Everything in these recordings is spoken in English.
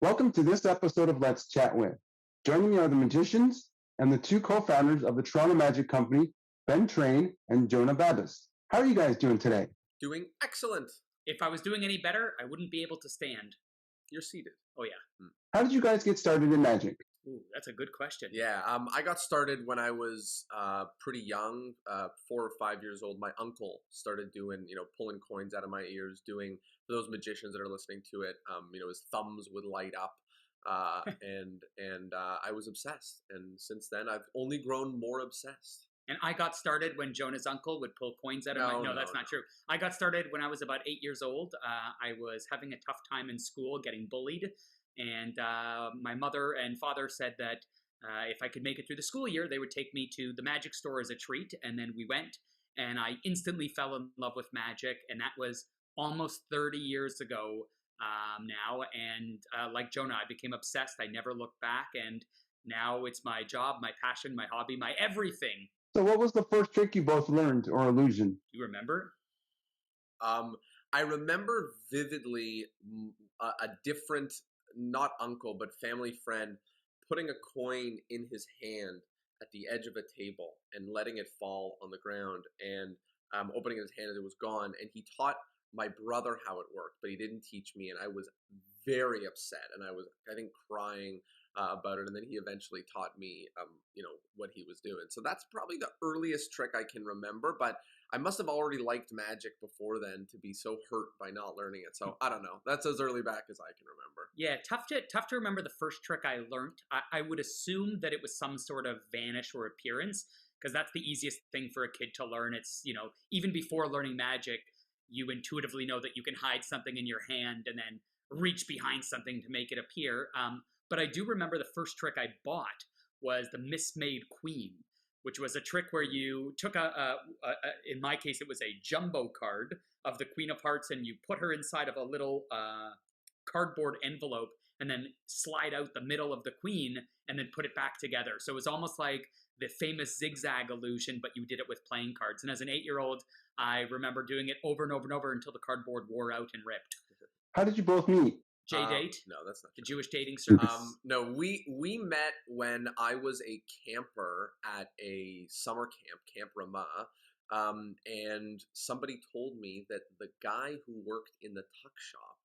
Welcome to this episode of Let's Chat With. Joining me are the magicians and the two co-founders of the Toronto Magic Company, Ben Train and Jonah Babins. How are you guys doing today? Doing excellent. If I was doing any better, I wouldn't be able to stand. You're seated. Oh, yeah. How did you guys get started in magic? Ooh, that's a good question. Yeah, I got started when I was pretty young, 4 or 5 years old. My uncle started doing, pulling coins out of my ears, doing, for those magicians that are listening to it, his thumbs would light up. And I was obsessed. And since then, I've only grown more obsessed. And I got started when Jonah's uncle would pull coins out of my... No, that's not true. I got started when I was about 8 years old. I was having a tough time in school, getting bullied. And my mother and father said that if I could make it through the school year, they would take me to the magic store as a treat. And then we went, and I instantly fell in love with magic. And that was almost 30 years ago now. And like Jonah, I became obsessed. I never looked back. And now it's my job, my passion, my hobby, my everything. So what was the first trick you both learned or illusion? Do you remember? I remember vividly a different, not uncle, but family friend putting a coin in his hand at the edge of a table and letting it fall on the ground and opening his hand as it was gone. And he taught my brother how it worked, but he didn't teach me. And I was very upset. And I was, I think, crying about it. And then he eventually taught me, what he was doing. So that's probably the earliest trick I can remember. But I must have already liked magic before then to be so hurt by not learning it. So I don't know. That's as early back as I can remember. Yeah, tough to remember the first trick I learned. I would assume that it was some sort of vanish or appearance, because that's the easiest thing for a kid to learn. It's, even before learning magic, you intuitively know that you can hide something in your hand and then reach behind something to make it appear. But I do remember the first trick I bought was the Mismade Queen, which was a trick where you took in my case, it was a jumbo card of the Queen of Hearts, and you put her inside of a little cardboard envelope and then slide out the middle of the queen and then put it back together. So it was almost like the famous zigzag illusion, but you did it with playing cards. And as an 8-year-old, I remember doing it over and over and over until the cardboard wore out and ripped. How did you both meet? J-date? No, that's not the true. Jewish dating service. No, we met when I was a camper at a summer camp, Camp Ramah, and somebody told me that the guy who worked in the tuck shop,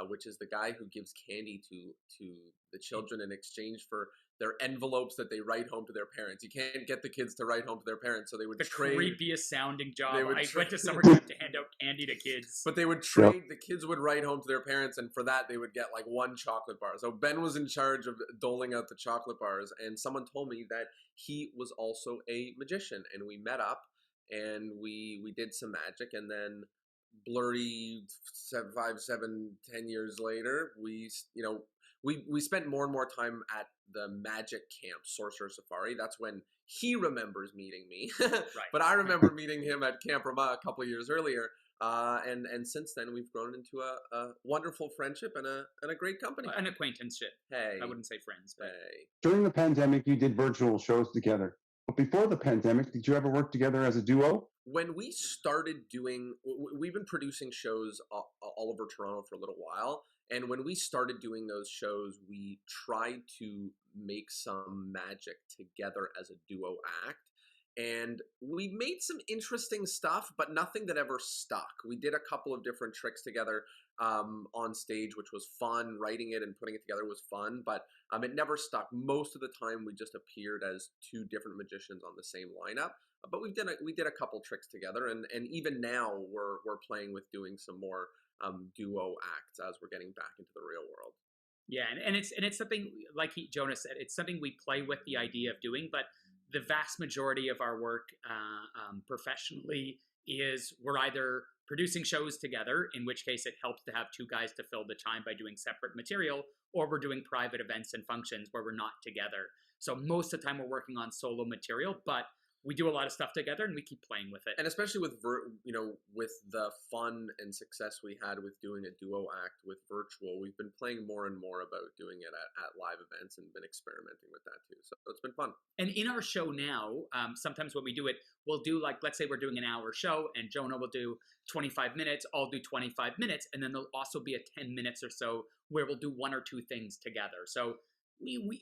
which is the guy who gives candy to the children in exchange for their envelopes that they write home to their parents. You can't get the kids to write home to their parents, so they would trade. The creepiest sounding job. I went to summer camp to hand out candy to kids. But they would trade. The kids would write home to their parents, and for that they would get like one chocolate bar. So Ben was in charge of doling out the chocolate bars, and someone told me that he was also a magician, and we met up and we did some magic, and then blurry 5, 7, 10 years later, we spent more and more time at the magic camp, Sorcerer Safari. That's when he remembers meeting me. Right. But I remember meeting him at Camp Ramah a couple of years earlier. And since then, we've grown into a wonderful friendship and a great company. An acquaintanceship. Hey. I wouldn't say friends. But... Hey. During the pandemic, you did virtual shows together. But before the pandemic, did you ever work together as a duo? When we started we've been producing shows all over Toronto for a little while. And when we started doing those shows, we tried to make some magic together as a duo act. And we made some interesting stuff, but nothing that ever stuck. We did a couple of different tricks together on stage, which was fun. Writing it and putting it together was fun, but it never stuck. Most of the time, we just appeared as two different magicians on the same lineup. But we did a couple tricks together, and even now we're playing with doing some more duo acts as we're getting back into the real world. Yeah, and it's something like Jonah said. It's something we play with the idea of doing, but the vast majority of our work professionally is we're either producing shows together, in which case it helps to have two guys to fill the time by doing separate material, or we're doing private events and functions where we're not together. So most of the time we're working on solo material, but we do a lot of stuff together and we keep playing with it. And especially with with the fun and success we had with doing a duo act with virtual, we've been playing more and more about doing it at live events and been experimenting with that too. So it's been fun. And in our show now, sometimes when we do it, we'll do like, let's say we're doing an hour show and Jonah will do 25 minutes, I'll do 25 minutes, and then there'll also be a 10 minutes or so where we'll do one or two things together. So we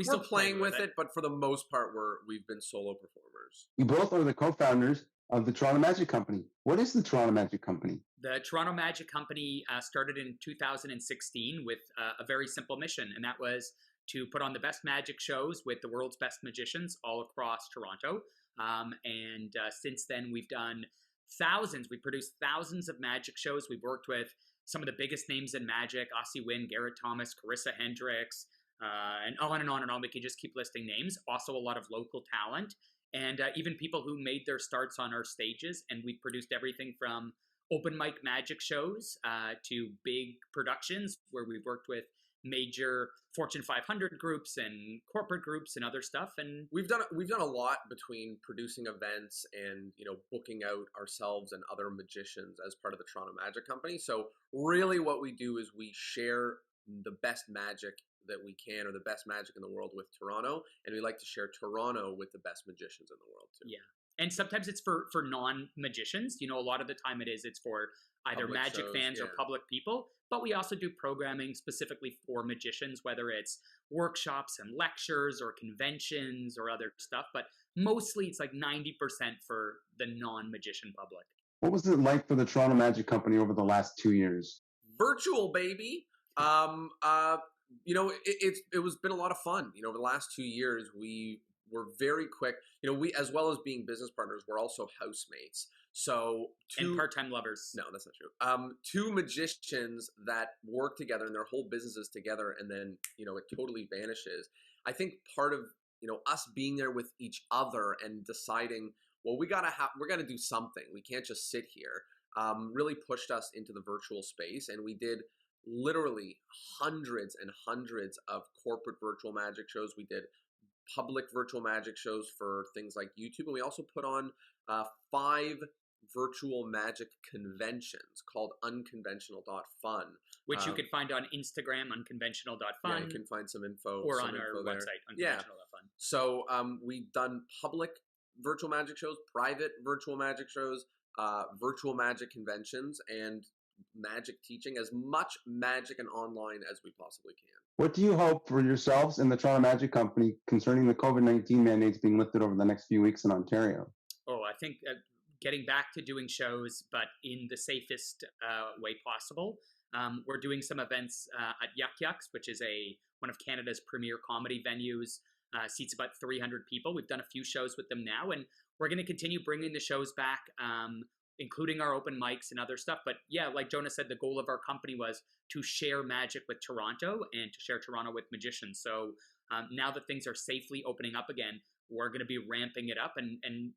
still playing with it, but for the most part, we've been solo performers. You both are the co-founders of the Toronto Magic Company. What is the Toronto Magic Company? The Toronto Magic Company started in 2016 with a very simple mission, and that was to put on the best magic shows with the world's best magicians all across Toronto. And since then, we've done thousands. We produced thousands of magic shows. We've worked with some of the biggest names in magic: Ossie Wynn, Garrett Thomas, Carissa Hendricks, and on and on and on. We could just keep listing names. Also, a lot of local talent, and even people who made their starts on our stages. And we've produced everything from open mic magic shows to big productions where we've worked with major Fortune 500 groups and corporate groups and other stuff. And we've done a lot between producing events and booking out ourselves and other magicians as part of the Toronto Magic Company. So really what we do is we share the best magic that we can, or the best magic in the world, with Toronto, and we like to share Toronto with the best magicians in the world too. Yeah. And sometimes it's for non-magicians. A lot of the time it's for either Public magic shows, fans or public people. But we also do programming specifically for magicians, whether it's workshops and lectures or conventions or other stuff. But mostly it's like 90% for the non-magician public. What was it like for the Toronto Magic Company over the last 2 years? Virtual, baby. It was been a lot of fun. Over the last 2 years, we were very quick. We, as well as being business partners, we're also housemates. So and part-time lovers. No, that's not true. Two magicians that work together and their whole businesses together, and then it totally vanishes. I think part of us being there with each other and deciding, well, we're gonna do something. We can't just sit here. Really pushed us into the virtual space, and we did literally hundreds and hundreds of corporate virtual magic shows. We did public virtual magic shows for things like YouTube, and we also put on 5 virtual magic conventions called unconventional.fun, which you can find on Instagram, unconventional.fun. Yeah, you can find some info. Or some on info our there. website, unconventional.fun. So we've done public virtual magic shows, private virtual magic shows, virtual magic conventions, and magic teaching, as much magic and online as we possibly can. What do you hope for yourselves and the Toronto Magic Company concerning the COVID-19 mandates being lifted over the next few weeks in Ontario? Oh, I think getting back to doing shows, but in the safest way possible. We're doing some events at Yuck Yucks, which is one of Canada's premier comedy venues. Seats about 300 people. We've done a few shows with them now, and we're going to continue bringing the shows back, including our open mics and other stuff. But yeah, like Jonah said, the goal of our company was to share magic with Toronto and to share Toronto with magicians. So now that things are safely opening up again, we're going to be ramping it up and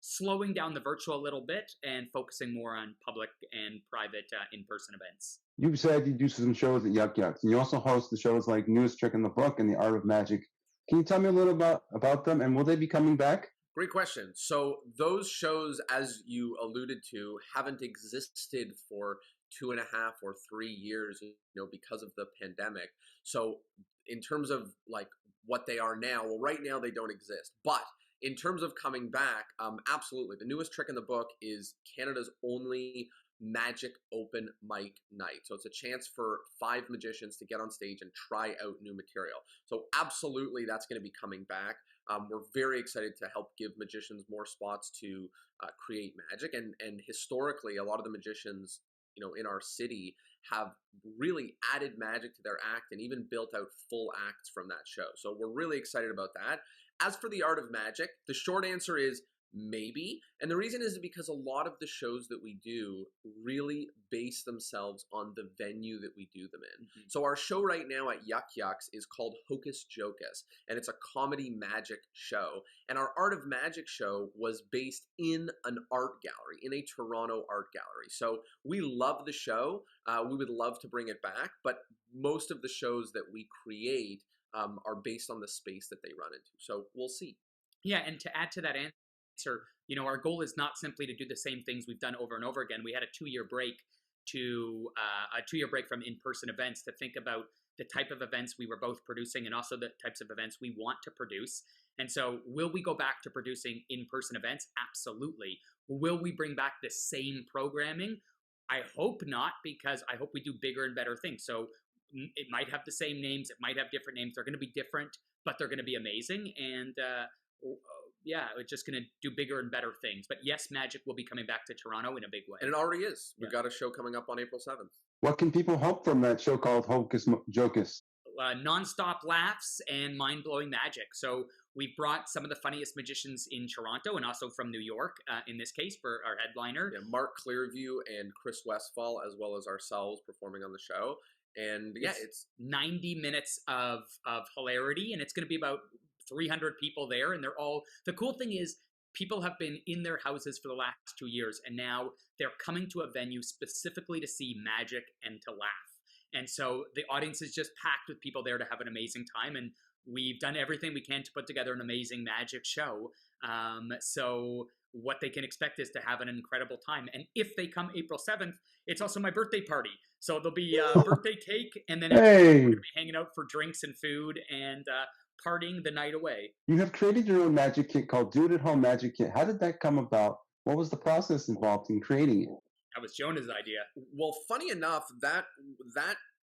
slowing down the virtual a little bit and focusing more on public and private in-person events. You said you do some shows at Yuck Yucks, and you also host the shows like Newest Trick in the Book and The Art of Magic. Can you tell me a little about them, and will they be coming back? Great question. So those shows, as you alluded to, haven't existed for 2.5 or 3 years, because of the pandemic. So in terms of like what they are now, well, right now they don't exist. But in terms of coming back, absolutely. The Newest Trick in the Book is Canada's only magic open mic night. So it's a chance for 5 magicians to get on stage and try out new material. So absolutely, that's going to be coming back. We're very excited to help give magicians more spots to create magic. And historically, a lot of the magicians, in our city have really added magic to their act and even built out full acts from that show. So we're really excited about that. As for The Art of Magic, the short answer is maybe. And the reason is because a lot of the shows that we do really base themselves on the venue that we do them in. Mm-hmm. So our show right now at Yuck Yucks is called Hocus Pocus, and it's a comedy magic show. And our Art of Magic show was based in an art gallery, in a Toronto art gallery. So we love the show. We would love to bring it back, but most of the shows that we create are based on the space that they run into. So we'll see. Yeah, and to add to that answer, answer, our goal is not simply to do the same things we've done over and over again. We had a 2-year break from in-person events to think about the type of events we were both producing and also the types of events we want to produce. And so will we go back to producing in-person events? Absolutely. Will we bring back the same programming? I hope not, because I hope we do bigger and better things. So it might have the same names. It might have different names. They're going to be different, but they're going to be amazing. And it's just going to do bigger and better things. But yes, magic will be coming back to Toronto in a big way. And it already is. We've got a show coming up on April 7th. What can people hope from that show called Hocus Pocus? Nonstop laughs and mind-blowing magic. So we've brought some of the funniest magicians in Toronto and also from New York, in this case, for our headliner. Yeah, Mark Clearview and Chris Westfall, as well as ourselves, performing on the show. And it's 90 minutes of hilarity, and it's going to be about 300 people there, and they're all, the cool thing is people have been in their houses for the last 2 years, and now they're coming to a venue specifically to see magic and to laugh. And so the audience is just packed with people there to have an amazing time, and we've done everything we can to put together an amazing magic show. So what they can expect is to have an incredible time. And if they come April 7th, it's also my birthday party. So there'll be birthday cake, and then we're going to be hanging out for drinks and food and partying the night away. You have created your own magic kit called Do It at Home Magic Kit. How did that come about? What was the process involved in creating it? That was Jonah's idea. Well, funny enough, that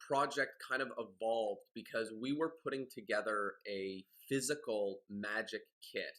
project kind of evolved because we were putting together a physical magic kit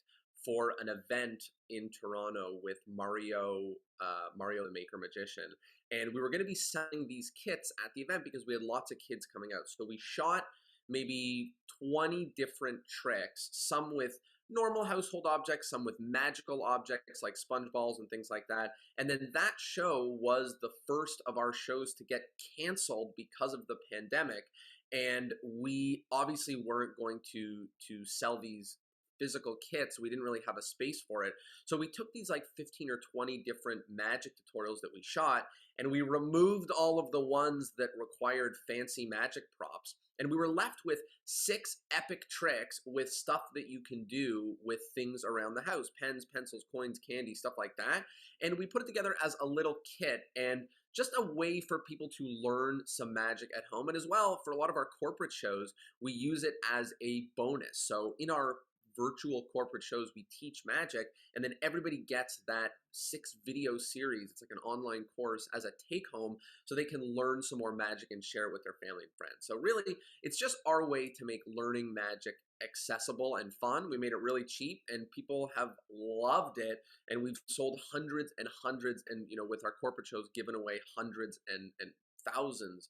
for an event in Toronto with Mario the Maker Magician. And we were going to be selling these kits at the event because we had lots of kids coming out. So we shot maybe 20 different tricks, some with normal household objects, some with magical objects like sponge balls and things like that. And then that show was the first of our shows to get canceled because of the pandemic. And we obviously weren't going to sell these physical kits. We didn't really have a space for it. So we took these like 15 or 20 different magic tutorials that we shot, and we removed all of the ones that required fancy magic props. And we were left with 6 epic tricks with stuff that you can do with things around the house, pens, pencils, coins, candy, stuff like that. And we put it together as a little kit and just a way for people to learn some magic at home. And as well, for a lot of our corporate shows, we use it as a bonus. So in our virtual corporate shows, we teach magic, and then everybody gets that 6 video series. It's like an online course as a take home, so they can learn some more magic and share it with their family and friends. So really, it's just our way to make learning magic accessible and fun. We made it really cheap, and people have loved it, and we've sold hundreds and hundreds, and with our corporate shows, given away hundreds and thousands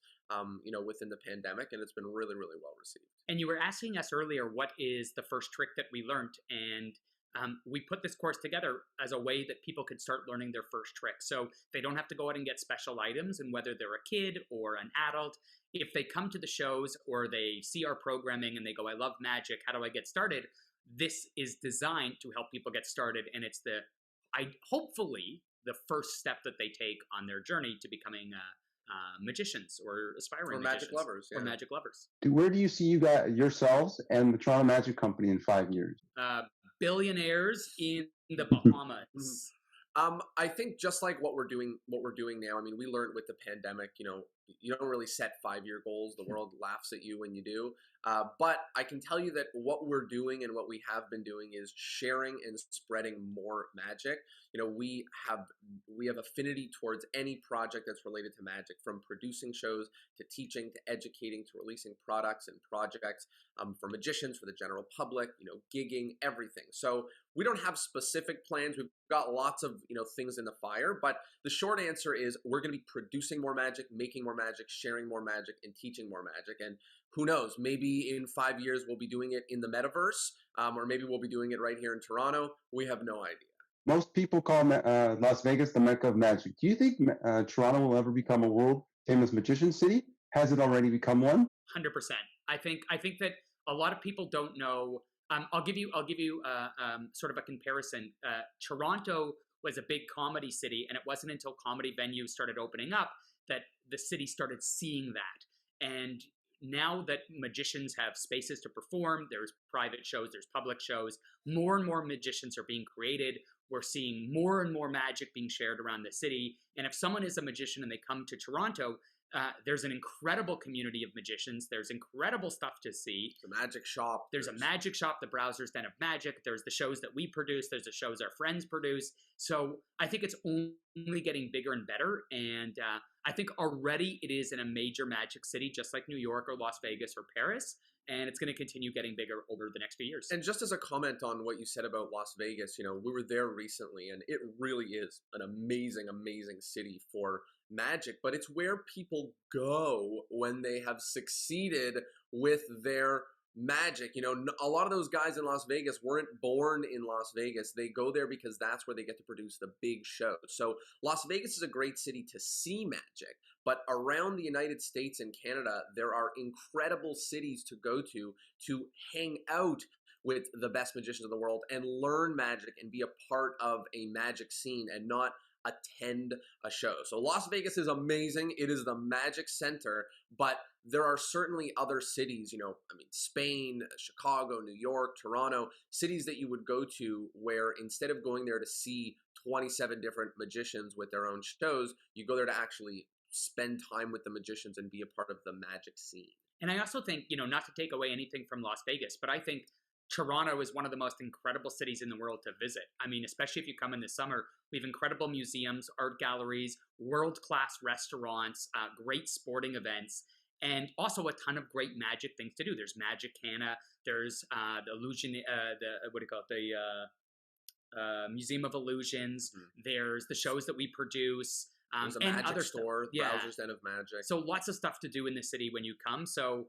within the pandemic, and it's been really, really well received. And you were asking us earlier, what is the first trick that we learned? And we put this course together as a way that people could start learning their first trick. So they don't have to go out and get special items, and whether they're a kid or an adult, if they come to the shows or they see our programming and they go, I love magic, how do I get started? This is designed to help people get started, and it's hopefully the first step that they take on their journey to becoming magicians or aspiring magicians. Magic lovers. Yeah. Or magic lovers. Where do you see you got yourselves and the Toronto Magic Company in 5 years? Billionaires in the Bahamas. I think just like what we're doing now. I mean, we learned with the pandemic, you don't really set 5-year goals. The world laughs at you when you do. But I can tell you that what we're doing and what we have been doing is sharing and spreading more magic. We have affinity towards any project that's related to magic, from producing shows to teaching to educating to releasing products and projects for magicians, for the general public, gigging, everything. So we don't have specific plans. We've got lots of things in the fire, but the short answer is we're going to be producing more magic, making more magic, sharing more magic, and teaching more magic. And who knows, maybe in 5 years we'll be doing it in the metaverse, or maybe we'll be doing it right here in Toronto. We have no idea. Most people call Las Vegas the Mecca of magic. Do you think Toronto will ever become a world-famous magician city? Has it already become one? 100%. I think that a lot of people don't know. I'll give you sort of a comparison. Toronto was a big comedy city, and it wasn't until comedy venues started opening up that the city started seeing that. And now that magicians have spaces to perform, there's private shows, there's public shows, more and more magicians are being created, We're seeing more and more magic being shared around the city. And if someone is a magician and they come to Toronto, there's an incredible community of magicians. There's incredible stuff to see. The magic shop. There's a magic shop, the Browser's Den of Magic. There's the shows that we produce. There's the shows our friends produce. So I think it's only getting bigger and better. And I think already it is in a major magic city, just like New York or Las Vegas or Paris. And it's going to continue getting bigger over the next few years. And just as a comment on what you said about Las Vegas, we were there recently, and it really is an amazing, amazing city for magic, but it's where people go when they have succeeded with their magic. A lot of those guys in Las Vegas weren't born in Las Vegas. They go there because that's where they get to produce the big shows. So Las Vegas is a great city to see magic, but around the United States and Canada, there are incredible cities to go to hang out with the best magicians in the world and learn magic and be a part of a magic scene and not attend a show. So Las Vegas is amazing. It is the magic center, but there are certainly other cities, Spain, Chicago, New York, Toronto, cities that you would go to where instead of going there to see 27 different magicians with their own shows, you go there to actually spend time with the magicians and be a part of the magic scene. And I also think, not to take away anything from Las Vegas, but I think Toronto is one of the most incredible cities in the world to visit. I mean, especially if you come in the summer, we have incredible museums, art galleries, world-class restaurants, great sporting events, and also a ton of great magic things to do. There's Magic Canna, there's the Illusion, the Museum of Illusions. Mm-hmm. There's the shows that we produce. There's a magic store, Browser's Den of Magic. So lots of stuff to do in the city when you come. So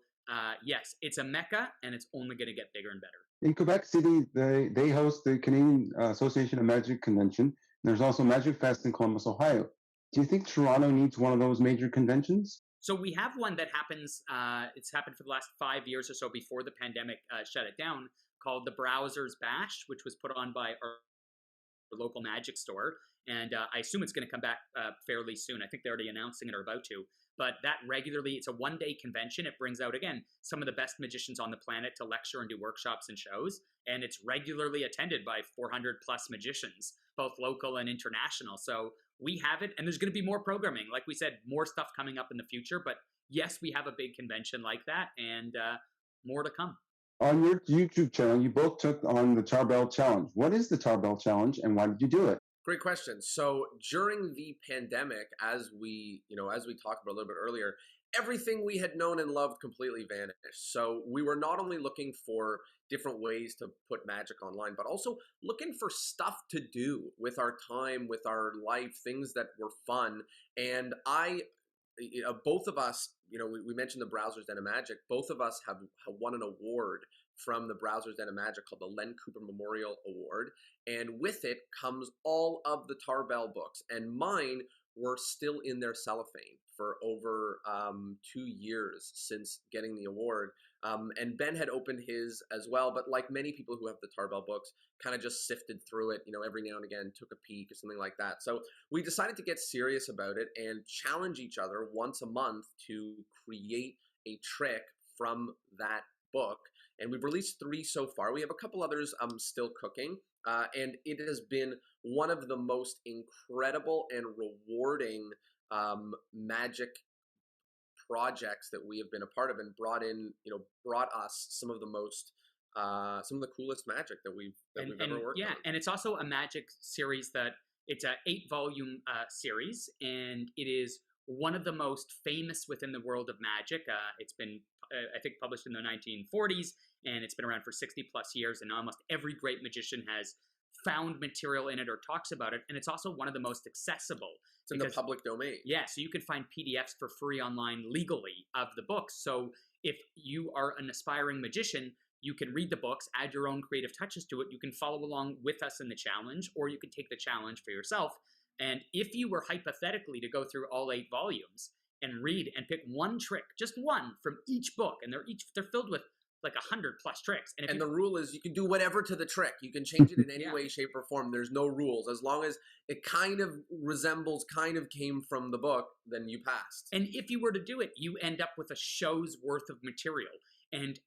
yes, it's a mecca, and it's only going to get bigger and better. In Quebec City, they host the Canadian Association of Magic Convention. There's also Magic Fest in Columbus, Ohio. Do you think Toronto needs one of those major conventions? So we have one that happens, it's happened for the last 5 years or so before the pandemic shut it down, called the Browser's Bash, which was put on by our local magic store. And I assume it's going to come back fairly soon. I think they're already announcing it or about to. But that regularly, it's a one-day convention. It brings out, again, some of the best magicians on the planet to lecture and do workshops and shows. And it's regularly attended by 400-plus magicians, both local and international. So we have it, and there's going to be more programming. Like we said, more stuff coming up in the future. But yes, we have a big convention like that, and more to come. On your YouTube channel, you both took on the Tarbell Challenge. What is the Tarbell Challenge, and why did you do it? Great question. So during the pandemic, as we talked about a little bit earlier, everything we had known and loved completely vanished. So we were not only looking for different ways to put magic online, but also looking for stuff to do with our time, with our life, things that were fun. And both of us, we mentioned the Browser's Den of Magic. Both of us have won an award from the Browser's Den of Magic called the Len Cooper Memorial Award. And with it comes all of the Tarbell books. And mine were still in their cellophane for over 2 years since getting the award. And Ben had opened his as well, but like many people who have the Tarbell books, kind of just sifted through it, every now and again, took a peek or something like that. So we decided to get serious about it and challenge each other once a month to create a trick from that book. And we've released 3 so far. We have a couple others still cooking. And it has been one of the most incredible and rewarding magic projects that we have been a part of, and brought us some of the coolest magic that we've ever worked on. And it's also a magic series that it's a 8-volume series, and it is one of the most famous within the world of magic. It's been, I think, published in the 1940s, and it's been around for 60 plus years, and almost every great magician has found material in it or talks about it. And it's also one of the most accessible. It's in the public domain. Yeah, so you can find PDFs for free online legally of the books. So if you are an aspiring magician, you can read the books, add your own creative touches to it. You can follow along with us in the challenge, or you can take the challenge for yourself. And if you were hypothetically to go through all 8 volumes and read and pick one trick, just one from each book, and they're filled with like 100 plus tricks. And the rule is you can do whatever to the trick. You can change it in any way, shape, or form. There's no rules. As long as it kind of came from the book, then you passed. And if you were to do it, you end up with a show's worth of material. And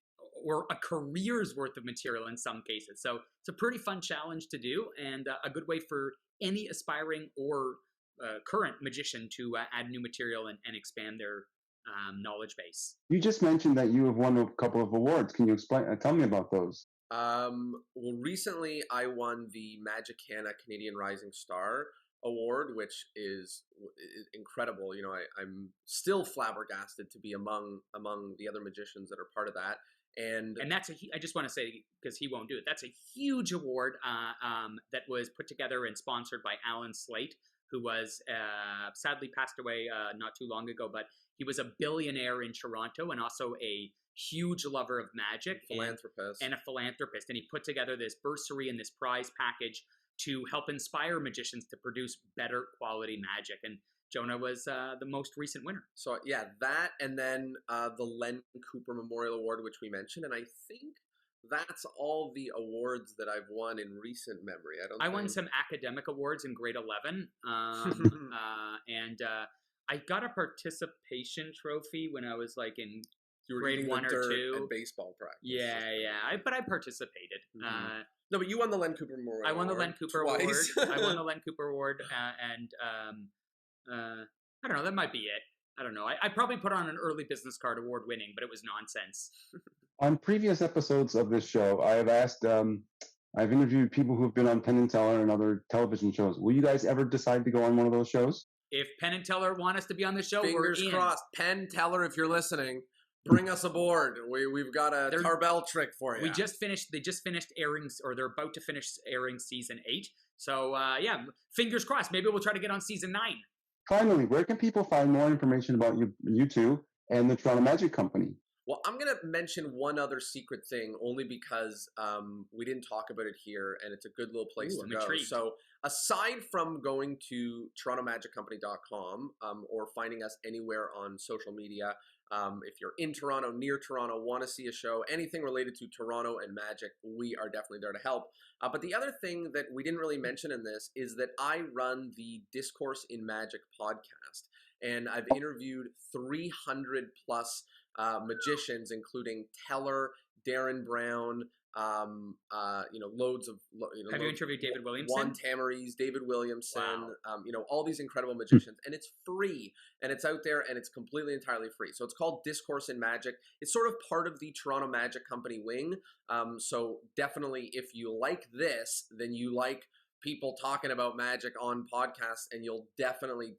or a career's worth of material in some cases. So it's a pretty fun challenge to do, and a good way for any aspiring or current magician to add new material and expand their knowledge base. You just mentioned that you have won a couple of awards. Can you explain? Tell me about those. Well, recently I won the Magicana Canadian Rising Star Award, which is incredible. You know, I'm still flabbergasted to be among the other magicians that are part of that. And that's I just want to say, because he won't do it, that's a huge award that was put together and sponsored by Alan Slate, who was sadly passed away not too long ago, but he was a billionaire in Toronto and also a huge lover of magic. Philanthropist. And a philanthropist. And he put together this bursary and this prize package to help inspire magicians to produce better quality magic. And Jonah was the most recent winner. So yeah, that, and then the Len Cooper Memorial Award, which we mentioned. And I think that's all the awards that I've won in recent memory. I won some academic awards in grade 11. And I got a participation trophy when I was like in grade 1 or 2 and baseball practice. Yeah. But I participated. Mm-hmm. No, but you won the Len Cooper Memorial Award. I won the Len Cooper Award. I won the Len Cooper Award, and I don't know. That might be it. I don't know. I probably put on an early business card award winning, but it was nonsense. On previous episodes of this show, I have asked, I've interviewed people who've been on Penn and Teller and other television shows. Will you guys ever decide to go on one of those shows? If Penn and Teller want us to be on the show, fingers we're in. Crossed. Penn Teller, if you're listening, bring us aboard. We've got a Tarbell trick for you. They just finished airing, or they're about to finish airing season 8. So yeah, fingers crossed. Maybe we'll try to get on season 9. Finally, where can people find more information about you two and the Toronto Magic Company? Well, I'm going to mention one other secret thing, only because we didn't talk about it here, and it's a good little place to go. Intrigued. So aside from going to torontomagiccompany.com or finding us anywhere on social media, if you're in Toronto, near Toronto, want to see a show, anything related to Toronto and magic, we are definitely there to help. But the other thing that we didn't really mention in this is that I run the Discourse in Magic podcast, and I've interviewed 300 plus magicians, including Teller, Darren Brown, loads of. Have you interviewed David Williamson? Juan Tamariz, David Williamson, wow. All these incredible magicians, and it's free, and it's out there, and it's completely entirely free. So it's called Discourse in Magic. It's sort of part of the Toronto Magic Company wing. So definitely, if you like this, then you like people talking about magic on podcasts, and you'll definitely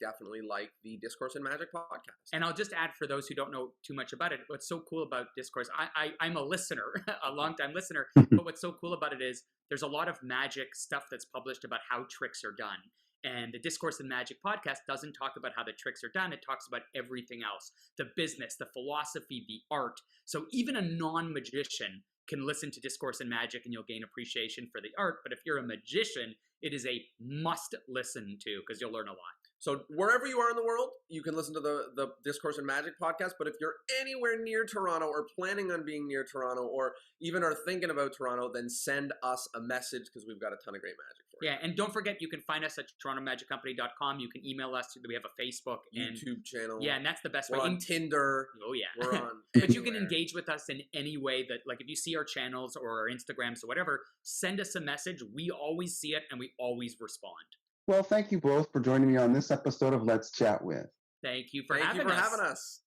like the Discourse in Magic podcast. And I'll just add, for those who don't know too much about it, what's so cool about Discourse, I'm a listener, a longtime listener, but what's so cool about it is there's a lot of magic stuff that's published about how tricks are done. And the Discourse in Magic podcast doesn't talk about how the tricks are done. It talks about everything else, the business, the philosophy, the art. So even a non-magician can listen to Discourse in Magic and you'll gain appreciation for the art. But if you're a magician, it is a must listen to, because you'll learn a lot. So wherever you are in the world, you can listen to the Discourse in Magic podcast. But if you're anywhere near Toronto, or planning on being near Toronto, or even are thinking about Toronto, then send us a message, because we've got a ton of great magic for you. Yeah, and don't forget, you can find us at torontomagiccompany.com. You can email us. We have a Facebook and YouTube channel. Yeah, and that's the best way. We're on Tinder. Oh yeah, we're on. But you can engage with us in any way that, like, if you see our channels or our Instagrams or whatever, send us a message. We always see it and we always respond. Well, thank you both for joining me on this episode of Let's Chat With. Thank you for having us.